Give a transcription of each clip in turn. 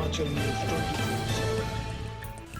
Himachal News 24/7।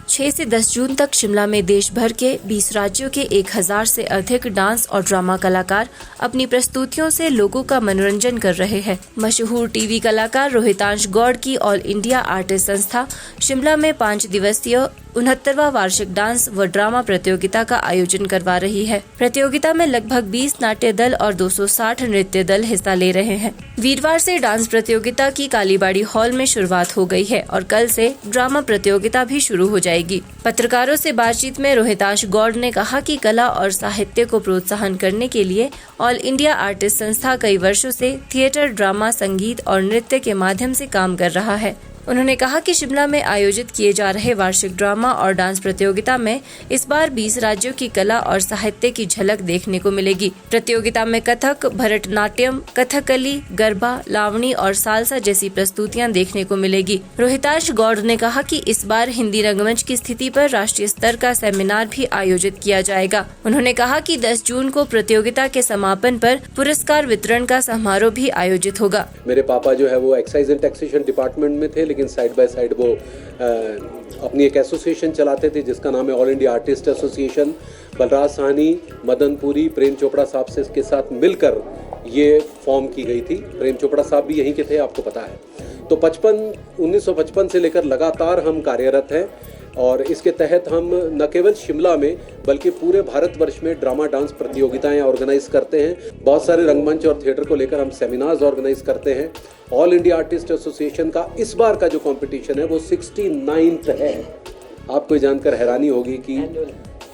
6 से 10 जून तक शिमला में देश भर के 20 राज्यों के 1000 से अधिक डांस और ड्रामा कलाकार अपनी प्रस्तुतियों से लोगों का मनोरंजन कर रहे हैं। मशहूर टीवी कलाकार रोहितांश गौड़ की ऑल इंडिया आर्टिस्ट संस्था शिमला में 5 दिवसीय 69वां वार्षिक डांस व ड्रामा प्रतियोगिता का आयोजन करवा रही है। प्रतियोगिता में लगभग 20 नाट्य दल और 260 नृत्य दल हिस्सा ले रहे हैं। वीरवार से डांस प्रतियोगिता की कालीबाड़ी हॉल में शुरुआत हो गई है और कल से ड्रामा प्रतियोगिता भी शुरू हो जाएगी। पत्रकारों से बातचीत में रोहितांश गौड़ ने कहा कि कला और साहित्य को प्रोत्साहन करने के लिए ऑल इंडिया आर्टिस्ट संस्था कई वर्षों से थिएटर, ड्रामा, संगीत और नृत्य के माध्यम से काम कर रहा है। उन्होंने कहा कि शिमला में आयोजित किए जा रहे वार्षिक ड्रामा और डांस प्रतियोगिता में इस बार 20 राज्यों की कला और साहित्य की झलक देखने को मिलेगी। प्रतियोगिता में कथक, भरतनाट्यम, कथकली, गरबा, लावणी और सालसा जैसी प्रस्तुतियां देखने को मिलेगी। रोहितांश गौड़ ने कहा कि इस बार हिंदी रंगमंच की स्थिति पर राष्ट्रीय स्तर का सेमिनार भी आयोजित किया जाएगा। उन्होंने कहा कि 10 जून को प्रतियोगिता के समापन पर पुरस्कार वितरण का समारोह भी आयोजित होगा। मेरे पापा जो है वो एक्साइज एंड टैक्सेशन डिपार्टमेंट में थे, लेकिन साइड बाय साइड वो अपनी एक एसोसिएशन चलाते थे जिसका नाम है all India artist association. Balraj Sahni, Madan Puri, Prem Chopra साहब से इसके साथ मिलकर ये फॉर्म की गई थी। प्रेम चोपड़ा साहब भी यहीं के थे, आपको पता है। तो 1955 से लेकर लगातार हम कार्यरत हैं और इसके तहत हम न केवल शिमला में बल्कि पूरे भारतवर्ष में ड्रामा डांस प्रतियोगिताएं ऑर्गेनाइज करते हैं। बहुत सारे रंगमंच और थिएटर को लेकर हम सेमिनार्स ऑर्गेनाइज करते हैं। ऑल इंडिया आर्टिस्ट एसोसिएशन का इस बार का जो कंपटीशन है वो 69th है। आपको जानकर हैरानी होगी कि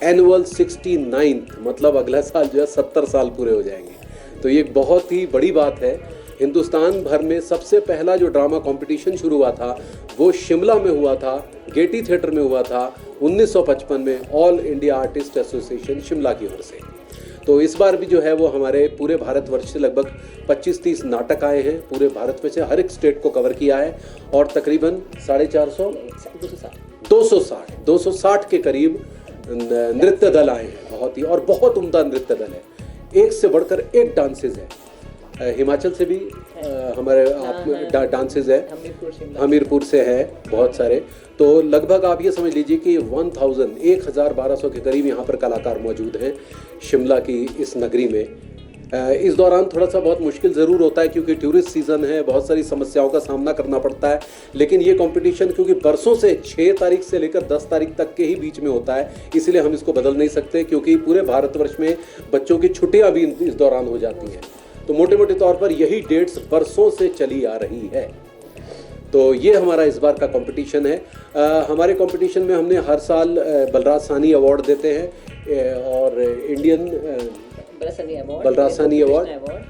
एनुअल 69th मतलब अगला साल जो है 70 साल पूरे हो जाएंगे। तो ये एक बहुत ही बड़ी बात है। हिंदुस्तान भर में सबसे पहला जो ड्रामा कंपटीशन शुरू हुआ था वो शिमला में हुआ था, गेटी थिएटर में हुआ था 1955 में, all India artist association Shimla की ओर से। तो इस बार भी जो है वो हमारे पूरे भारतवर्ष से लगभग 25-30 नाटक आए हैं। पूरे भारत में से हर एक स्टेट को कवर किया है और तकरीबन 260 के करीब नृत्य दल आए हैं। बहुत उम्दा नृत्य दल है, एक से बढ़कर एक डांसेज है। हिमाचल से भी हमारे डांसेज है, हमीरपुर से है बहुत सारे। तो लगभग आप ये समझ लीजिए कि 1200 के करीब यहाँ पर कलाकार मौजूद हैं शिमला की इस नगरी में। इस दौरान थोड़ा सा बहुत मुश्किल ज़रूर होता है क्योंकि टूरिस्ट सीज़न है, बहुत सारी समस्याओं का सामना करना पड़ता है। लेकिन ये कंपटीशन क्योंकि बरसों से 6 तारीख से लेकर 10 तारीख तक के ही बीच में होता है, इसलिए हम इसको बदल नहीं सकते क्योंकि पूरे भारतवर्ष में बच्चों की छुट्टियाँ भी इस दौरान हो जाती हैं। तो मोटे मोटे तौर पर यही डेट्स बरसों से चली आ रही है। तो ये हमारा इस बार का कंपटीशन है। हमारे कंपटीशन में हमने हर साल बलराज साहनी अवार्ड देते हैं और Indian Balraj Sahni award,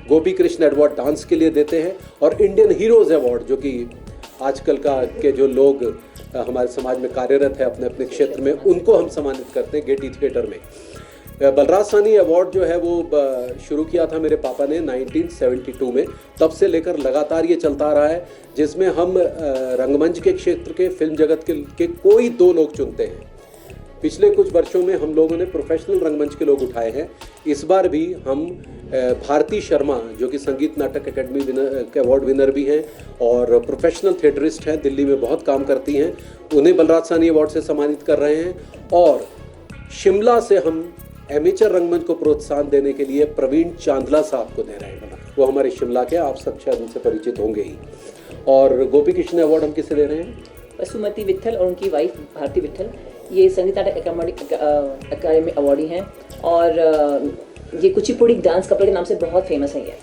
Gopi Krishna award dance के लिए देते हैं और इंडियन हीरोज़ अवार्ड जो कि आजकल के जो लोग हमारे समाज में कार्यरत है अपने अपने क्षेत्र में, उनको हम सम्मानित करते हैं गेटी थिएटर में। बलराज साहनी अवार्ड जो है वो शुरू किया था मेरे पापा ने 1972 में। तब से लेकर लगातार ये चलता आ रहा है जिसमें हम रंगमंच के क्षेत्र के, फिल्म जगत के कोई 2 लोग चुनते हैं। पिछले कुछ वर्षों में हम लोगों ने प्रोफेशनल रंगमंच के लोग उठाए हैं। इस बार भी हम भारती शर्मा जो कि संगीत नाटक अकेडमी के अवार्ड विनर भी हैं और प्रोफेशनल थिएटरिस्ट हैं, दिल्ली में बहुत काम करती हैं, उन्हें बलराज साहनी अवार्ड से सम्मानित कर रहे हैं। और शिमला से हम एमेचर रंगमंच को प्रोत्साहन देने के लिए प्रवीण चांदला साहब को दे रहे हैं। वो हमारे शिमला के, आप सब शायद उनसे परिचित होंगे ही। और गोपी कृष्ण अवार्ड हम किसे दे रहे हैं? वसुमती विट्ठल और उनकी वाइफ भारती विट्ठल, ये संगीत नाटक अकादमी अवार्डी हैं और ये कुचिपुड़ी डांस कपड़े के नाम से बहुत फेमस है ये।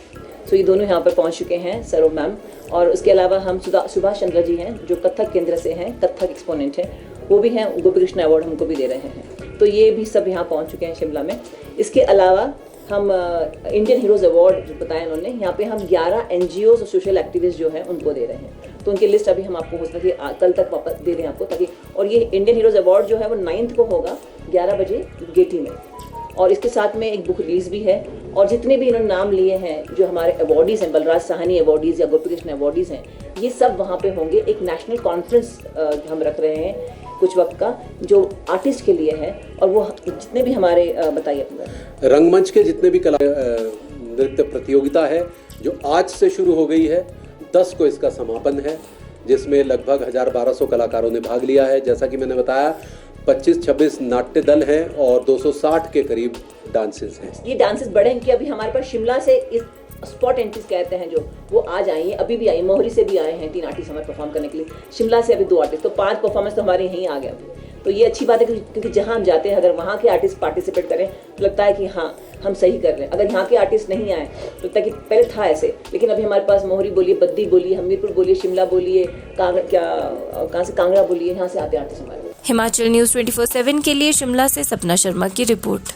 तो ये दोनों यहाँ पर पहुँच चुके हैं, सरो मैम। और उसके अलावा हम सुभाष चंद्र जी हैं जो कथक केंद्र से हैं, कथक एक्सपोनेंट हैं, वो भी हैं। गोपी कृष्ण अवार्ड हमको भी दे रहे हैं। तो ये भी सब यहाँ पहुँच चुके हैं शिमला में। इसके अलावा हम इंडियन हीरोज़ अवार्ड जो बताया उन्होंने, यहाँ पे हम 11 NGOs और सोशल एक्टिविस्ट जो हैं उनको दे रहे हैं। तो उनकी लिस्ट अभी हम आपको हो सकता है कल तक वापस दे दें आपको, ताकि और ये इंडियन हीरोज़ अवार्ड जो है वो 9th को होगा 11 बजे गेटी में। और इसके साथ में एक बुक रिलीज़ भी है। और जितने भी इन्होंने नाम लिए हैं जो हमारे अवार्डीज़ हैं, बलराज साहनी अवार्डीज़ या गोपी कृष्ण अवार्डीज़ हैं, ये सब वहाँ पे होंगे। एक नेशनल कॉन्फ्रेंस हम रख रहे हैं कुछ वक्त का जो आर्टिस्ट के लिए है। और वो जितने भी हमारे बताइए रंगमंच के जितने भी कला नृत्य प्रतियोगिता है जो आज से शुरू हो गई है, 10 को इसका समापन है। जिसमें लगभग 1200 कलाकारों ने भाग लिया है। जैसा कि मैंने बताया 25-26 नाट्य दल हैं और 260 के करीब डांसेस हैं। ये डांसेस बड़े हैं कि अभी हमारे पास शिमला से इस स्पॉट एंट्रीज कहते हैं जो वो आज आई हैं, अभी भी आई, मोहरी से भी आए हैं 3 आर्टिस्ट हमारे परफॉर्म करने के लिए, शिमला से अभी 2 आर्टिस्ट, तो 5 परफॉर्मेंस तो हमारे यहीं आ गए अभी। तो ये अच्छी बात है क्योंकि जहाँ हम जाते हैं अगर वहाँ के आर्टिस्ट पार्टिसिपेट करें तो लगता है कि हाँ हम सही कर रहे हैं। अगर यहाँ के आर्टिस्ट नहीं आए तो लगता है कि पहले था ऐसे, लेकिन अभी हमारे पास मोहरी बोलिए, बद्दी बोलिए, हमीरपुर बोलिए, शिमला बोलिए, कहाँ से कांगड़ा बोलिए, यहाँ से आते आर्टिस्ट हमारे। हिमाचल न्यूज़ 24/7 के लिए शिमला से सपना शर्मा की रिपोर्ट।